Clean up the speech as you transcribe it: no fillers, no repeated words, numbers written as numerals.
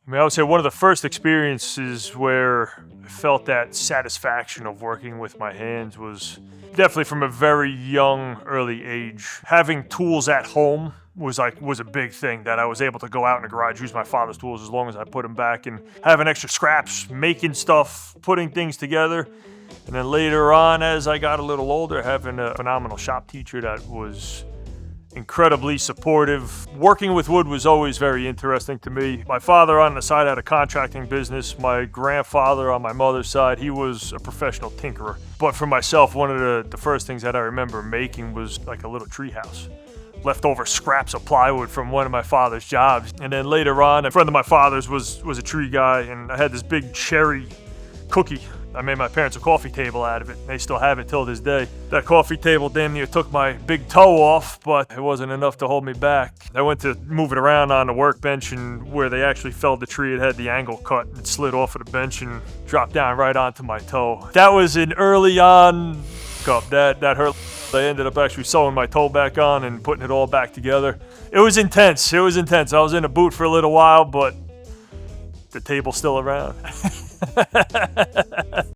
I mean, I would say one of the first experiences where I felt that satisfaction of working with my hands was definitely from a very young, early age. Having tools at home was a big thing, that I was able to go out in the garage, use my father's tools as long as I put them back, and having extra scraps, making stuff, putting things together. And then later on, as I got a little older, having a phenomenal shop teacher that was incredibly supportive. Working with wood was always very interesting to me. My father on the side had a contracting business. My grandfather on my mother's side, he was a professional tinkerer. But for myself, one of the first things that I remember making was like a little tree house. Leftover scraps of plywood from one of my father's jobs. And then later on, a friend of my father's was a tree guy, and I had this big cherry cookie. I made my parents a coffee table out of it. They still have it till this day. That coffee table damn near took my big toe off, but it wasn't enough to hold me back. I went to move it around on the workbench, and where they actually felled the tree, it had the angle cut. It slid off of the bench and dropped down right onto my toe. That was an early on cup. That hurt. I ended up actually sewing my toe back on and putting it all back together. It was intense. I was in a boot for a little while, but the table's still around.